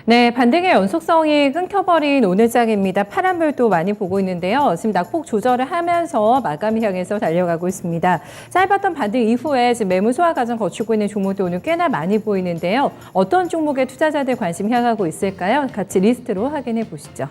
네, 반등의 연속성이 끊겨버린 오늘 장입니다. 파란불도 많이 보고 있는데요. 지금 낙폭 조절을 하면서 마감을 향해서 달려가고 있습니다. 짧았던 반등 이후에 지금 매물 소화 과정 거치고 있는 종목도 오늘 꽤나 많이 보이는데요. 어떤 종목에 투자자들 관심 향하고 있을까요? 같이 리스트로 확인해 보시죠.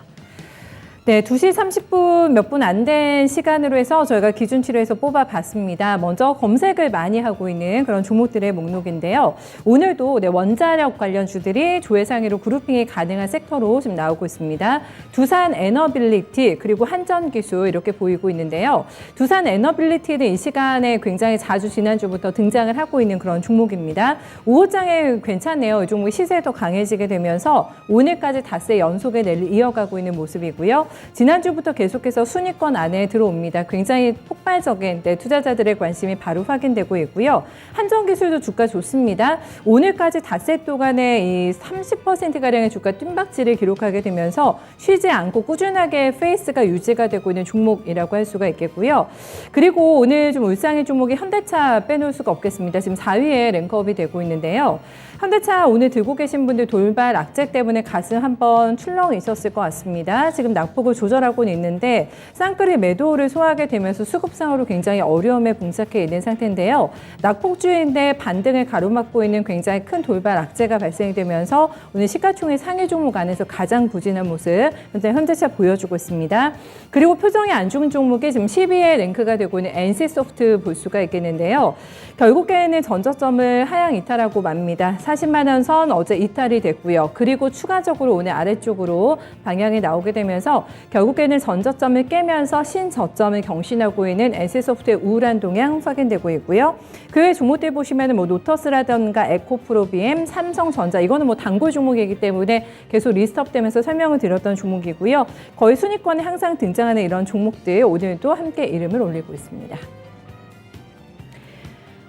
네, 2시 30분 몇 분 안 된 시간으로 해서 저희가 기준치로 해서 뽑아봤습니다. 먼저 검색을 많이 하고 있는 그런 종목들의 목록인데요. 오늘도 원자력 관련주들이 조회상위로 그룹핑이 가능한 섹터로 지금 나오고 있습니다. 두산 에너빌리티 그리고 한전기술 이렇게 보이고 있는데요. 두산 에너빌리티는 이 시간에 굉장히 자주 지난주부터 등장을 하고 있는 그런 종목입니다. 5호장에 괜찮네요. 이 종목이 시세가 더 강해지게 되면서 오늘까지 닷새 연속의 랠리 이어가고 있는 모습이고요. 지난주부터 계속해서 순위권 안에 들어옵니다. 굉장히 폭발적인 투자자들의 관심이 바로 확인되고 있고요. 한전기술도 주가 좋습니다. 오늘까지 닷새 동안에 이 30%가량의 주가 뜀박질을 기록하게 되면서 쉬지 않고 꾸준하게 페이스가 유지가 되고 있는 종목이라고 할 수가 있겠고요. 그리고 오늘 좀 울상의 종목이 현대차 빼놓을 수가 없겠습니다. 지금 4위에 랭크업이 되고 있는데요. 현대차 오늘 들고 계신 분들 돌발 악재 때문에 가슴 한번 출렁이 있었을 것 같습니다. 지금 낙폭을 조절하고는 있는데 쌍끌이 매도를 소화하게 되면서 수급상으로 굉장히 어려움에 봉착해 있는 상태인데요. 낙폭주인데 반등을 가로막고 있는 굉장히 큰 돌발 악재가 발생이 되면서 오늘 시가총액 상위 종목 안에서 가장 부진한 모습 현대차 보여주고 있습니다. 그리고 표정이 안 좋은 종목이 지금 10위에 랭크가 되고 있는 NC소프트 볼 수가 있겠는데요. 결국에는 전저점을 하향 이탈하고 맙니다. 40만 원 선 어제 이탈이 됐고요. 그리고 추가적으로 오늘 아래쪽으로 방향이 나오게 되면서 결국에는 전저점을 깨면서 신저점을 경신하고 있는 NC소프트의 우울한 동향 확인되고 있고요. 그 외 종목들 보시면 노터스라든가 에코프로비엠, 삼성전자 이거는 단골 종목이기 때문에 계속 리스트업 되면서 설명을 드렸던 종목이고요. 거의 순위권에 항상 등장하는 이런 종목들 오늘도 함께 이름을 올리고 있습니다.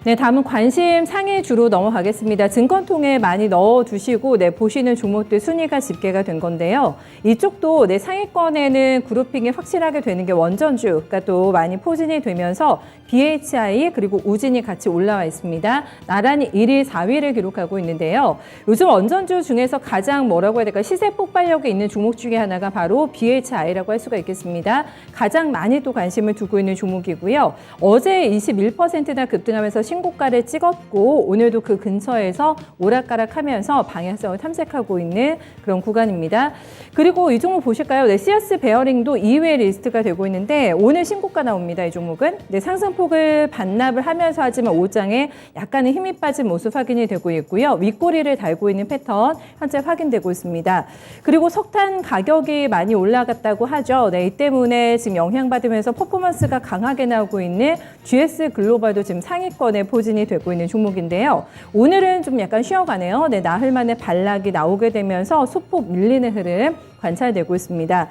네, 다음은 관심 상위주로 넘어가겠습니다. 증권통에 많이 넣어두시고 보시는 종목들 순위가 집계가 된 건데요. 이쪽도 상위권에는 그룹핑이 확실하게 되는 게 원전주가 또 많이 포진이 되면서 BHI 그리고 우진이 같이 올라와 있습니다. 나란히 1위, 4위를 기록하고 있는데요. 요즘 원전주 중에서 가장 뭐라고 해야 될까 시세 폭발력이 있는 종목 중에 하나가 바로 BHI라고 할 수가 있겠습니다. 가장 많이 또 관심을 두고 있는 종목이고요. 어제 21%나 급등하면서 신고가를 찍었고 오늘도 그 근처에서 오락가락하면서 방향성을 탐색하고 있는 그런 구간입니다. 그리고 이 종목 보실까요? 시어스 베어링도 2위의 리스트가 되고 있는데 오늘 신고가 나옵니다. 이 종목은 상승폭을 반납을 하면서 하지만 5장에 약간의 힘이 빠진 모습 확인이 되고 있고요. 윗꼬리를 달고 있는 패턴 현재 확인되고 있습니다. 그리고 석탄 가격이 많이 올라갔다고 하죠. 이 때문에 지금 영향받으면서 퍼포먼스가 강하게 나오고 있는 GS 글로벌도 지금 상위권에 포진이 되고 있는 종목인데요. 오늘은 좀 약간 쉬어가네요. 나흘 만에 반락이 나오게 되면서 소폭 밀리는 흐름 관찰되고 있습니다.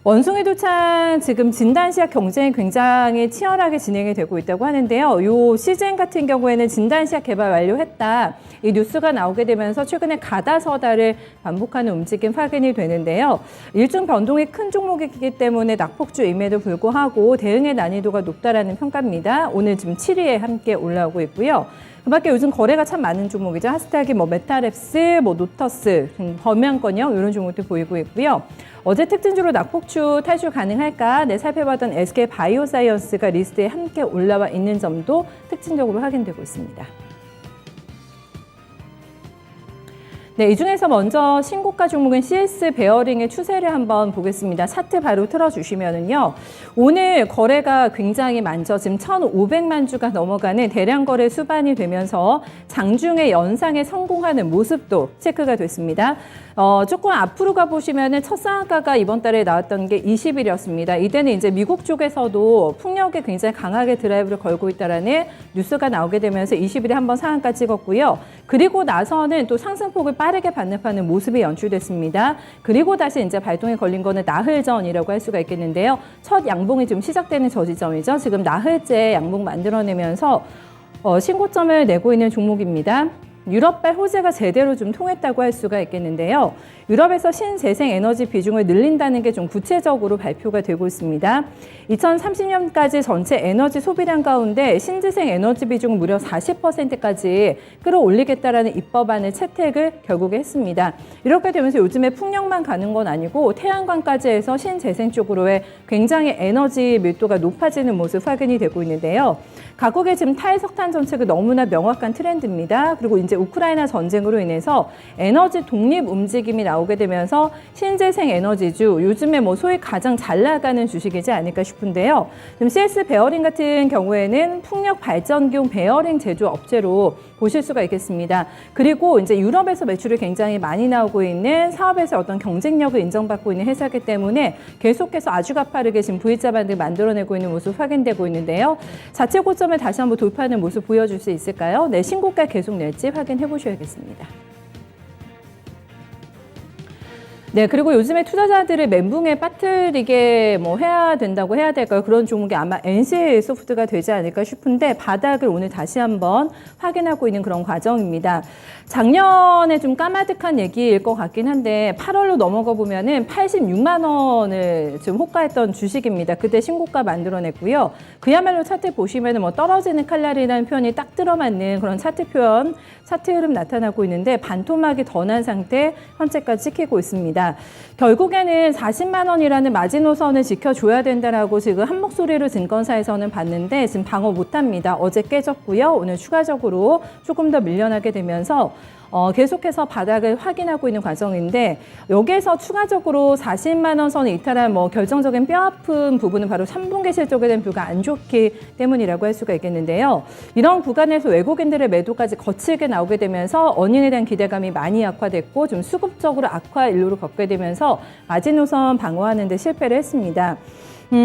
원숭이 도창 지금 진단시약 경쟁이 굉장히 치열하게 진행이 되고 있다고 하는데요. 이 시즌 같은 경우에는 진단시약 개발 완료했다. 이 뉴스가 나오게 되면서 최근에 가다서다를 반복하는 움직임 확인이 되는데요. 일중 변동이 큰 종목이기 때문에 낙폭주임에도 불구하고 대응의 난이도가 높다라는 평가입니다. 오늘 지금 7위에 함께 올라오고 있고요. 그밖에 요즘 거래가 참 많은 종목이죠. 하스닥이 메타랩스, 노터스, 범양권형 이런 종목들 보이고 있고요. 어제 특징주로 낙폭주 탈출 가능할까? 살펴봤던 SK 바이오사이언스가 리스트에 함께 올라와 있는 점도 특징적으로 확인되고 있습니다. 이 중에서 먼저 신고가 종목인 CS 베어링의 추세를 한번 보겠습니다. 차트 바로 틀어주시면은요. 오늘 거래가 굉장히 많죠. 지금 1,500만 주가 넘어가는 대량 거래 수반이 되면서 장중에 연상에 성공하는 모습도 체크가 됐습니다. 조금 앞으로 가보시면은 첫 상한가가 이번 달에 나왔던 게 20일이었습니다. 이때는 이제 미국 쪽에서도 풍력에 굉장히 강하게 드라이브를 걸고 있다라는 뉴스가 나오게 되면서 20일에 한번 상한가 찍었고요. 그리고 나서는 또 상승폭을 빠르게 반납하는 모습이 연출됐습니다. 그리고 다시 이제 발동에 걸린 거는 나흘 전이라고 할 수가 있겠는데요. 첫 양봉이 지금 시작되는 저 지점이죠. 지금 나흘째 양봉 만들어내면서 신고점을 내고 있는 종목입니다. 유럽발 호재가 제대로 좀 통했다고 할 수가 있겠는데요. 유럽에서 신재생 에너지 비중을 늘린다는 게 좀 구체적으로 발표가 되고 있습니다. 2030년까지 전체 에너지 소비량 가운데 신재생 에너지 비중을 무려 40%까지 끌어올리겠다라는 입법안을 채택을 결국에 했습니다. 이렇게 되면서 요즘에 풍력만 가는 건 아니고 태양광까지 해서 신재생 쪽으로의 굉장히 에너지 밀도가 높아지는 모습 확인이 되고 있는데요. 각국의 지금 탈석탄 정책은 너무나 명확한 트렌드입니다. 그리고 이제 우크라이나 전쟁으로 인해서 에너지 독립 움직임이 나오게 되면서 신재생 에너지주, 요즘에 뭐 소위 가장 잘 나가는 주식이지 않을까 싶은데요. 지금 CS 베어링 같은 경우에는 풍력 발전기용 베어링 제조 업체로 보실 수가 있겠습니다. 그리고 이제 유럽에서 매출이 굉장히 많이 나오고 있는 사업에서 어떤 경쟁력을 인정받고 있는 회사이기 때문에 계속해서 아주 가파르게 지금 V자 반등 만들어내고 있는 모습 확인되고 있는데요. 자체 고점을 다시 한번 돌파하는 모습 보여줄 수 있을까요? 네, 신고가 계속 낼지 확인해 보셔야겠습니다. 네, 그리고 요즘에 투자자들을 멘붕에 빠뜨리게 뭐 해야 된다고 해야 될까요? 그런 종목이 아마 NC소프트가 되지 않을까 싶은데 바닥을 오늘 다시 한번 확인하고 있는 그런 과정입니다. 작년에 좀 까마득한 얘기일 것 같긴 한데 8월로 넘어가 보면은 86만 원을 좀 호가했던 주식입니다. 그때 신고가 만들어냈고요. 그야말로 차트 보시면은 뭐 떨어지는 칼날이라는 표현이 딱 들어맞는 그런 차트 표현, 차트 흐름 나타나고 있는데 반토막이 더 난 상태 현재까지 지키고 있습니다. 결국에는 40만 원이라는 마지노선을 지켜줘야 된다라고 지금 한 목소리로 증권사에서는 봤는데 지금 방어 못합니다. 어제 깨졌고요. 오늘 추가적으로 조금 더 밀려나게 되면서 계속해서 바닥을 확인하고 있는 과정인데 여기에서 추가적으로 40만 원 선을 이탈한 뭐 결정적인 뼈아픈 부분은 바로 3분기 실적에 대한 뷰가 안 좋기 때문이라고 할 수가 있겠는데요. 이런 구간에서 외국인들의 매도까지 거칠게 나오게 되면서 어닝에 대한 기대감이 많이 악화됐고 좀 수급적으로 악화 일로로 걷게 되면서 마지노선 방어하는 데 실패를 했습니다.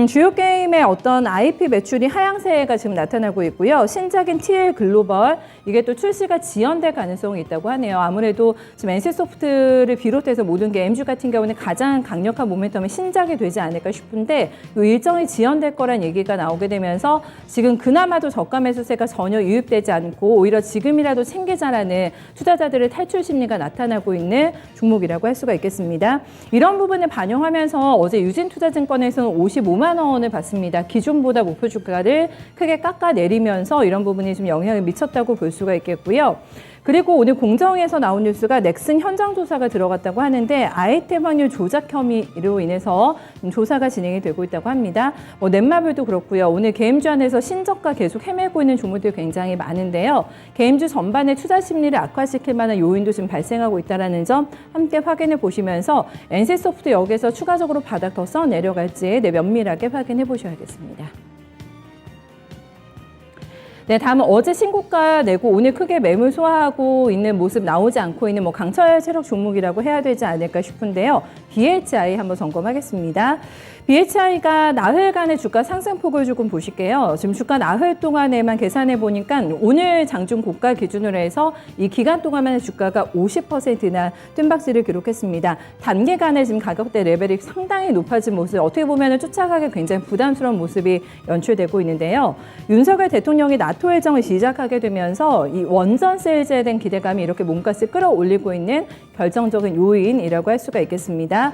주요 게임의 어떤 IP 매출이 하향세가 지금 나타나고 있고요. 신작인 TL 글로벌, 이게 또 출시가 지연될 가능성이 있다고 하네요. 아무래도 지금 NC소프트를 비롯해서 모든 게임주 같은 경우는 가장 강력한 모멘텀이 신작이 되지 않을까 싶은데 이 일정이 지연될 거란 얘기가 나오게 되면서 지금 그나마도 저가 매수세가 전혀 유입되지 않고 오히려 지금이라도 챙기자라는 투자자들의 탈출 심리가 나타나고 있는 종목이라고 할 수가 있겠습니다. 이런 부분을 반영하면서 어제 유진투자증권에서는 55만 원을 받습니다. 기존보다 목표 주가를 크게 깎아내리면서 이런 부분이 좀 영향을 미쳤다고 볼 수가 있겠고요. 그리고 오늘 공정에서 나온 뉴스가 넥슨 현장 조사가 들어갔다고 하는데 아이템 확률 조작 혐의로 인해서 조사가 진행이 되고 있다고 합니다. 넷마블도 그렇고요. 오늘 게임주 안에서 신저가 계속 헤매고 있는 종목들이 굉장히 많은데요. 게임주 전반의 투자 심리를 악화시킬 만한 요인도 지금 발생하고 있다는 점 함께 확인해 보시면서 NC소프트 여기에서 추가적으로 바닥 더 써 내려갈지 면밀하게 확인해 보셔야겠습니다. 네, 다음은 어제 신고가 내고 오늘 크게 매물 소화하고 있는 모습 나오지 않고 있는 뭐 강철 체력 종목이라고 해야 되지 않을까 싶은데요. BHI 한번 점검하겠습니다. BHI가 나흘간의 주가 상승폭을 조금 보실게요. 지금 주가 나흘 동안에만 계산해 보니까 오늘 장중 고가 기준으로 해서 이 기간 동안만의 주가가 50%나 뜀박질을 기록했습니다. 단기간에 지금 가격대 레벨이 상당히 높아진 모습, 어떻게 보면 쫓아가기 굉장히 부담스러운 모습이 연출되고 있는데요. 윤석열 대통령이 나토 일정을 시작하게 되면서 이 원전 세일즈에 대한 기대감이 이렇게 몸값을 끌어올리고 있는 결정적인 요인이라고 할 수가 있겠습니다.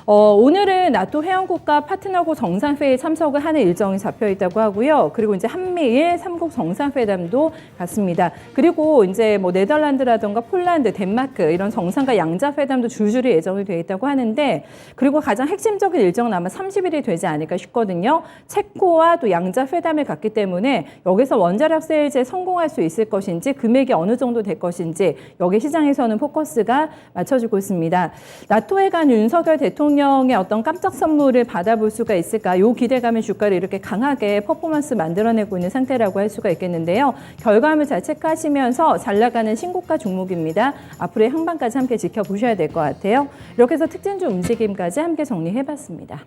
오늘은 나토 회원국과 파트너국 정상회의에 참석을 하는 일정이 잡혀 있다고 하고요. 그리고 이제 한미일 3국 정상회담도 갖습니다. 그리고 이제 뭐 네덜란드라든가 폴란드, 덴마크 이런 정상과 양자회담도 줄줄이 예정이 되어 있다고 하는데 그리고 가장 핵심적인 일정은 아마 30일이 되지 않을까 싶거든요. 체코와 또 양자회담을 갖기 때문에 여기서 원자력 세일즈에 성공할 수 있을 것인지 금액이 어느 정도 될 것인지 여기 시장에서는 포커스가 맞춰지고 있습니다. 나토에 간 윤석열 대통령의 어떤 깜짝 선물을 받아볼 수가 있을까? 이 기대감의 주가를 이렇게 강하게 퍼포먼스 만들어내고 있는 상태라고 할 수가 있겠는데요. 결과물 잘 체크하시면서 잘 나가는 신고가 종목입니다. 앞으로의 향방까지 함께 지켜보셔야 될 것 같아요. 이렇게 해서 특징주 움직임까지 함께 정리해봤습니다.